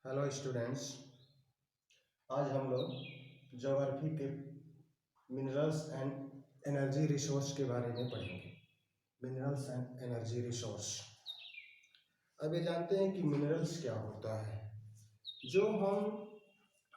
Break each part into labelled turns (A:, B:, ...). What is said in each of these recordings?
A: Hello students. आज हम लोग ज्योग्राफी के मिनरल्स एंड एनर्जी रिसोर्स के बारे में पढ़ेंगे। Minerals and energy resource. अब ये जानते हैं कि मिनरल्स क्या होता है। जो हम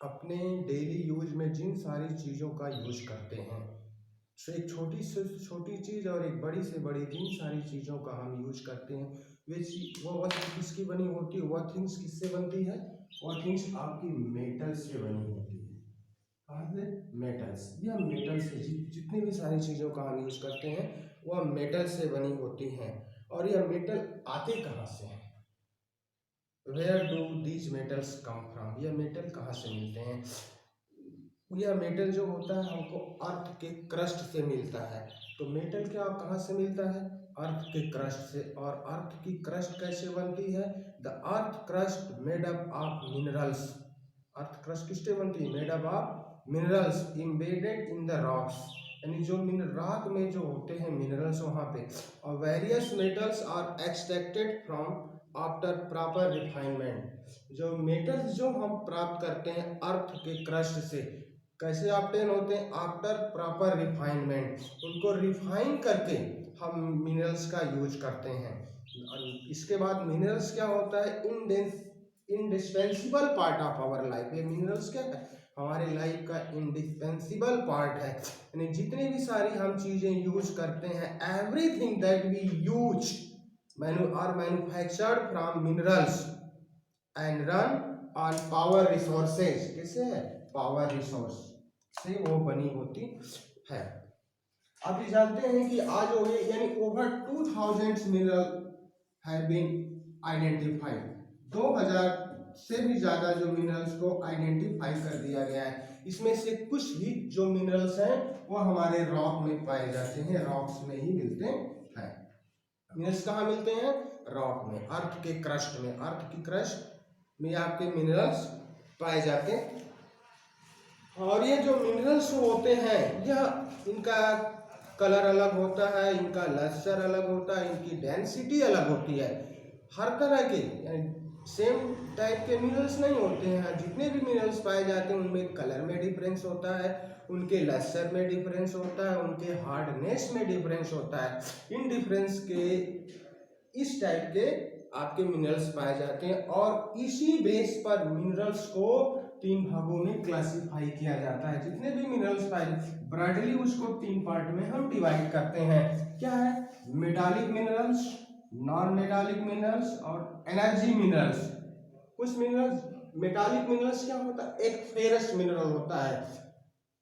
A: अपने डेली यूज में जिन सारी चीज़ों का यूज करते हैं, तो एक छोटी से छोटी चीज़ और एक बड़ी से बड़ी जिन सारी चीज़ों का हम यूज करते हैं, वह किसकी बनी होती है? वह थिंग्स किससे बनती है? वह थिंग्स आपकी मेटल से बनी होती है। कहाँ से? मेटल्स। यह मेटल से जितनी भी सारी चीज़ों का हम यूज करते हैं वह मेटल से बनी होती हैं। और यह मेटल आते कहाँ से हैं? Where do these metals come from? यह मेटल कहाँ से मिलते हैं? यह मेटल जो होता है हमको अर्थ के क्रस्ट से मिलता है। तो मेटल क्या कहाँ से मिलता है? अर्थ के क्रस्ट से। और अर्थ की क्रस्ट कैसे बनती है? The earth crust made up of minerals. Earth crust किससे बनती है? Made up of minerals embedded in the rocks. यानी जो रॉक में जो होते हैं मिनरल्स वहाँ पे। और various metals are extracted from after proper refinement. जो मेटल्स जो हम प्राप्त करते हैं अर्थ के क्रस्ट से, कैसे ऑब्टेन होते हैं? After proper refinement. उनको रिफाइन करके हम मिनरल्स का यूज करते हैं। इसके बाद मिनरल्स क्या होता है? Indispensable part of our life. ये मिनरल्स क्या है? हमारे लाइफ का इंडिस्पेंसिबल पार्ट है। यानी जितनी भी सारी हम चीजें यूज करते हैं, everything that we use are manufactured from minerals and run on power resources. कैसे है? पावर रिसोर्स से वो बनी होती है। आप ये जानते हैं कि आज हो गए यानी over 2000 mineral have been identified. 2000 से भी ज्यादा जो मिनरल्स को आइडेंटिफाई कर दिया गया है। इसमें से कुछ ही जो मिनरल्स हैं वो हमारे रॉक में पाए जाते हैं, रॉक्स में ही मिलते हैं। मिनरल्स कहाँ मिलते हैं? रॉक में, अर्थ के क्रस्ट में। अर्थ की क्रस्ट में आपके मिनरल्स पाए जाते हैं। और ये जो मिनरल्स होते हैं यह इनका कलर अलग होता है, इनका लस्टर अलग होता है, इनकी डेंसिटी अलग होती है। हर तरह के सेम टाइप के मिनरल्स नहीं होते हैं। जितने भी मिनरल्स पाए जाते हैं उनमें कलर में डिफरेंस होता है, उनके लस्टर में डिफरेंस होता है, उनके हार्डनेस में डिफरेंस होता है। इन डिफरेंस के इस टाइप के आपके मिनरल्स पाए जाते हैं। और इसी बेस पर मिनरल्स को 3 भागों में क्लासिफाई किया जाता है। जितने भी मिनरल्स पाए ब्रॉडली उसको 3 पार्ट में हम डिवाइड करते हैं। क्या है? Metallic minerals, non metallic minerals और एनर्जी मिनरल्स। कुछ मिनरल्स मेटालिक मिनरल्स क्या होता है? एक फेरस मिनरल होता है।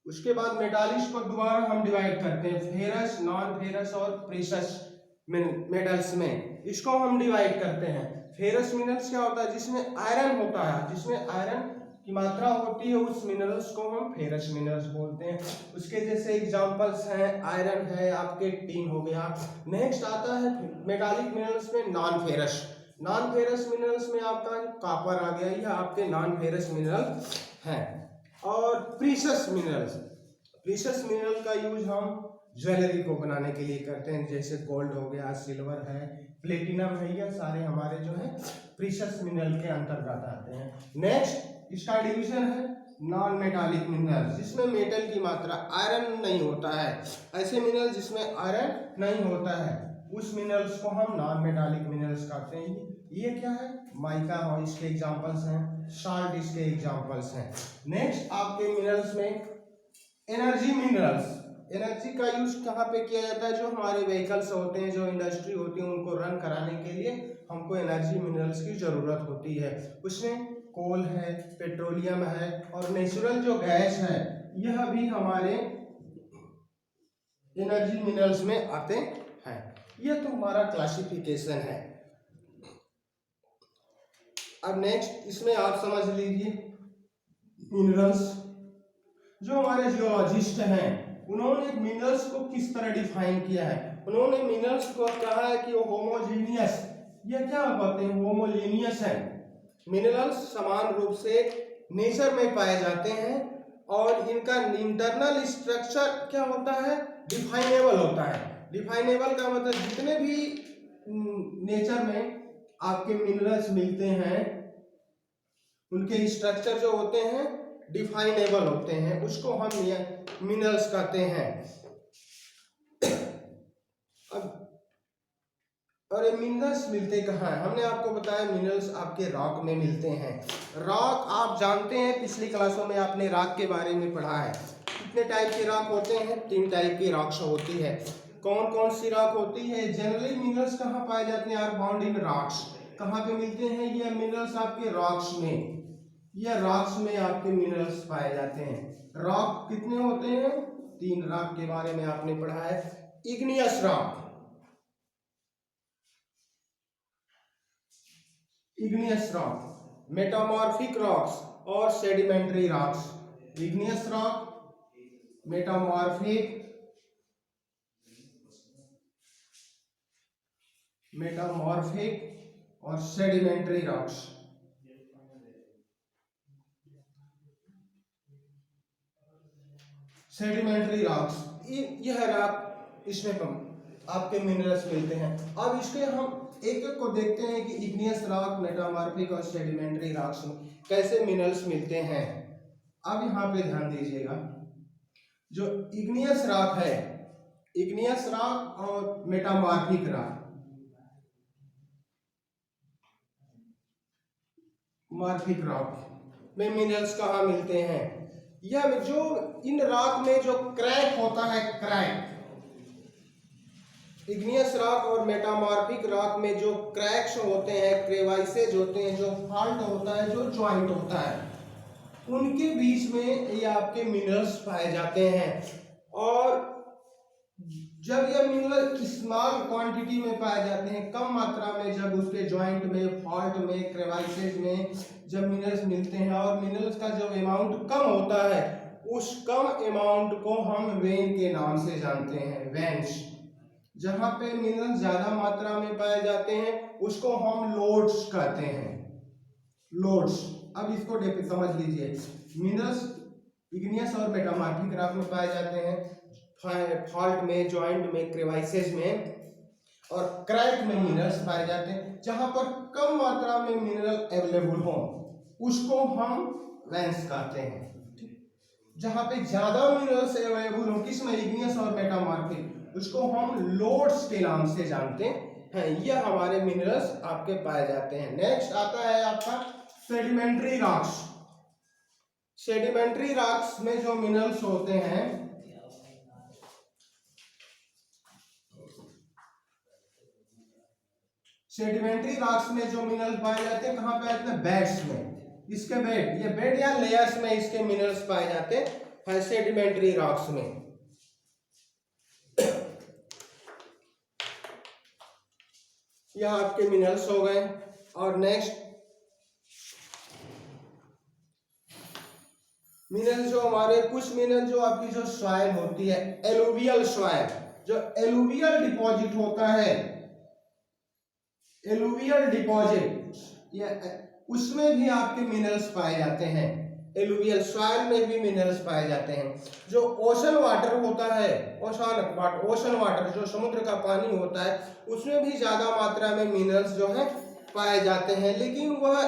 A: उसके बाद मेटालिक्स को दोबारा हम डिवाइड करते हैं फेरस, नॉन फेरस और प्रेशस मेटल्स में। इसको हम डिवाइड करते हैं। फेरस मिनरल्स क्या होता है? जिसमें आयरन होता है, जिसमें आयरन की मात्रा होती है, उस मिनरल्स को हम फेरस मिनरल्स बोलते हैं। उसके जैसे एग्जांपल्स हैं, आयरन है, आपके टीन हो गया। नेक्स्ट आता है मेटालिक मिनरल्स में non ferrous. Non ferrous minerals में आपका कॉपर आ गया, यह आपके नॉन फेरस मिनरल हैं। और प्रीशियस मिनरल्स, प्रीशियस मिनरल का यूज हम ज्वेलरी को बनाने के लिए करते हैं। जैसे गोल्ड हो गया, सिल्वर है, प्लेटिनम है, यह सारे हमारे जो है प्रीशियस मिनरल के अंतर्गत आते हैं। नेक्स्ट इसका डिवीजन है नॉन मेटालिक मिनरल, जिसमें मेटल की मात्रा आयरन नहीं होता है। ऐसे मिनरल जिसमें आयरन नहीं होता है उस मिनरल्स को हम नॉन मेटालिक मिनरल्स कहते हैं। ये क्या है? माइका और इसके एग्जांपल्स हैं, साल्ट इसके एग्जांपल्स हैं। नेक्स्ट आपके मिनरल्स में एनर्जी मिनरल्स। एनर्जी का यूज कहाँ पे किया जाता है? जो हमारे व्हीकल्स होते हैं, जो इंडस्ट्री होती है, उनको रन कराने के लिए हमको एनर्जी मिनरल्स की जरूरत होती है। उसमें कोल है, पेट्रोलियम है और नेचुरल जो गैस है, यह भी हमारे एनर्जी मिनरल्स में आते हैं। यह तो हमारा क्लासिफिकेशन है। अब नेक्स्ट इसमें आप समझ लीजिए मिनरल्स। जो हमारे जियोलॉजिस्ट हैं उन्होंने मिनरल्स को किस तरह डिफाइन किया है? उन्होंने मिनरल्स को कहा है कि वो होमोजीनियस, ये क्या कहते हैं? होमोजीनियस है। मिनरल्स समान रूप से नेचर में पाए जाते हैं और इनका इंटरनल स्ट्रक्चर क्या होता है? डिफाइनेबल होता है। डिफाइनेबल का मतलब जितने भी नेचर में आपके मिनरल्स मिलते हैं उनके स्ट्रक्चर जो होते हैं डिफाइनेबल होते हैं, उसको हम मिनरल्स कहते हैं। अब और ये मिनरल्स मिलते कहाँ हैं? हमने आपको बताया मिनरल्स आपके रॉक में मिलते हैं। रॉक आप जानते हैं, पिछली क्लासों में आपने रॉक के बारे में पढ़ा है। कितने टाइप के रॉक होते हैं? 3 टाइप की रॉक्स होती है। कौन कौन सी रॉक होती है? जनरली मिनरल्स कहाँ पाए जाते हैं? Are found in rocks. कहाँ पे मिलते हैं ये मिनरल्स? आपके रॉक्स में। ये रॉक्स में आपके मिनरल्स पाए जाते हैं। रॉक कितने होते हैं? 3 रॉक के बारे में आपने पढ़ा है। Igneous rock, igneous rock, metamorphic rocks और sedimentary rocks. Igneous rock, metamorphic, और सेडिमेंट्री रॉक्स। सेडिमेंट्री रॉक्स, यह रॉक, इसमें आपके मिनरल्स मिलते हैं। अब इसके हम एक एक को देखते हैं कि इग्नियस रॉक, मेटामॉर्फिक और सेडिमेंट्री रॉक्स में कैसे मिनरल्स मिलते हैं। अब यहाँ पे ध्यान दीजिएगा, जो इग्नियस रॉक है, इग्नियस रॉक और मेटामॉर्फिक रॉक, मॉर्फिक रॉक में मिनरल्स कहाँ मिलते हैं? यह जो इन रॉक में जो क्रैक होता है, क्रैक, इग्नियस रॉक और मेटामॉर्फिक रॉक में जो क्रैक्स होते हैं, क्रेवाइसेज होते हैं, जो फॉल्ट होता है, जो ज्वाइंट होता है, उनके बीच में ये आपके मिनरल्स पाए जाते हैं। और जब ये मिनरल स्मॉल क्वांटिटी में पाए जाते हैं, कम मात्रा में, जब उसके ज्वाइंट में, फॉल्ट में, क्रेवाइसेज में जब मिनरल्स मिलते हैं और मिनरल्स का जब अमाउंट कम होता है, उस कम अमाउंट को हम वेन के नाम से जानते हैं, वेन्स। जहां पे मिनरल ज्यादा मात्रा में पाए जाते हैं उसको हम लोड्स कहते हैं, लोड्स। अब इसको समझ लीजिए, मिनरल्स इग्नियस और मेटामॉर्फिक रॉक में पाए जाते हैं, फॉल्ट में, जॉइंट में, क्रेवाइसेज में और क्रैक में मिनरल्स पाए जाते हैं। जहां पर कम मात्रा में मिनरल अवेलेबल हो उसको हम वेन्स कहते हैं। जहां पे ज्यादा मिनरल्स अवेलेबल हो, किसमें? इग्नियस और मेटामॉर्फिक, उसको हम लोड्स के नाम से जानते हैं। यह हमारे मिनरल्स आपके पाए जाते हैं। नेक्स्ट आता है आपका सेडिमेंट्री रॉक्स। सेडिमेंट्री रॉक्स में जो मिनरल्स होते हैं, सेडिमेंट्री रॉक्स में जो मिनरल्स पाए जाते हैं, कहां पाए जाते हैं? बेड्स में। इसके बेड, ये बेड या लेयर्स में इसके मिनरल्स पाए जाते हैं सेडिमेंट्री रॉक्स में। यह आपके मिनरल्स हो गए। और नेक्स्ट मिनरल जो हमारे, कुछ मिनरल जो आपकी जो सॉइल होती है, एलुवियल सॉइल, जो एलुवियल डिपॉजिट होता है, एलुवियल डिपॉजिट, ये उसमें भी आपके मिनरल्स पाए जाते हैं। एलुवियल सॉइल में भी मिनरल्स पाए जाते हैं। जो ओशन वाटर होता है, ओशन वाटर जो समुद्र का पानी होता है, उसमें भी ज्यादा मात्रा में मिनरल्स जो है पाए जाते हैं, लेकिन वह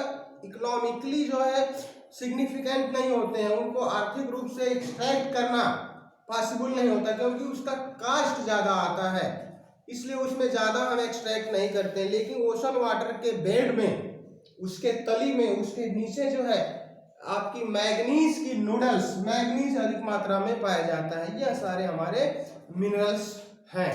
A: इकोनॉमिकली जो है सिग्निफिकेंट नहीं होते हैं। उनको आर्थिक रूप से एक्सट्रैक्ट करना पॉसिबल नहीं होता, क्योंकि उसका कास्ट ज्यादा आता है, इसलिए उसमें ज्यादा हम एक्सट्रैक्ट नहीं करते। लेकिन ओशन वाटर के बेड में, उसके तली में, उसके नीचे जो है आपकी मैग्नीज की नूडल्स, मैग्नीज अधिक मात्रा में पाया जाता है। यह सारे हमारे मिनरल्स हैं।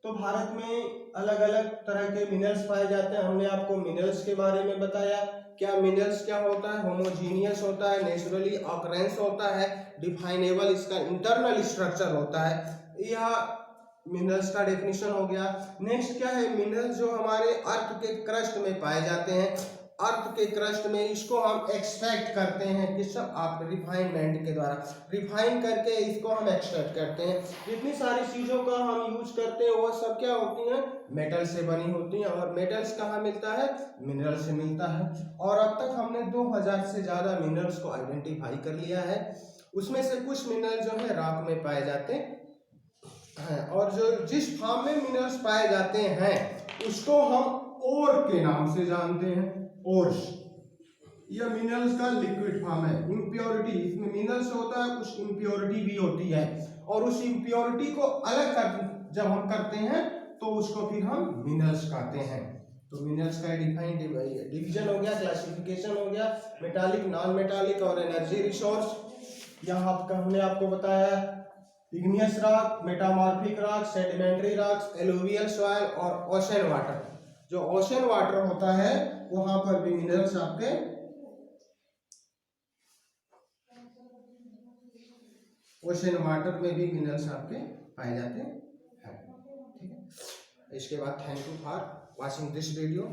A: तो भारत में अलग अलग तरह के मिनरल्स पाए जाते हैं। हमने आपको मिनरल्स के बारे में बताया। क्या मिनरल्स क्या होता है? होमोजीनियस होता है, नेचुरली ऑकरेंस होता है, डिफाइनेबल इसका इंटरनल स्ट्रक्चर होता है। यह मिनरल्स का डेफिनेशन हो गया। नेक्स्ट क्या है? मिनरल्स जो हमारे अर्थ के क्रस्ट में पाए जाते हैं, अर्थ के क्रस्ट में, इसको हम एक्सट्रैक्ट करते हैं, किस? आप रिफाइनमेंट के द्वारा रिफाइन करके इसको हम एक्सट्रैक्ट करते हैं। जितनी सारी चीजों का हम यूज करते हैं वो सब क्या होती हैं? मेटल से बनी होती हैं। और मेटल्स कहाँ मिलता है? मिनरल से मिलता है। और अब तक हमने 2000 से ज्यादा मिनरल्स को आइडेंटिफाई कर लिया है। उसमें से कुछ मिनरल जो है रॉक में पाए जाते हैं, और जो जिस फॉर्म में मिनरल्स पाए जाते हैं उसको हम ओर के नाम से जानते हैं। ओर्स, यह मिनरल्स का लिक्विड फॉर्म है। इम्प्योरिटी, इसमें मिनरल्स होता है, कुछ इम्प्योरिटी भी होती है, और उस इम्प्योरिटी को अलग कर जब हम करते हैं तो उसको फिर हम मिनरल्स कहते हैं। तो मिनरल्स का डिवीजन हो गया, क्लासिफिकेशन हो गया, मेटालिक, नॉन मेटालिक और एनर्जी रिसोर्स। यहाँ हमने आपको बताया igneous rock, metamorphic rock, sedimentary rocks, alluvial soil और ओशन वाटर। जो ओशन वाटर होता है वहां पर भी मिनरल्स आपके ओशन वाटर में भी मिनरल्स आपके पाए जाते हैं। ठीक है, इसके बाद thank you for watching this video.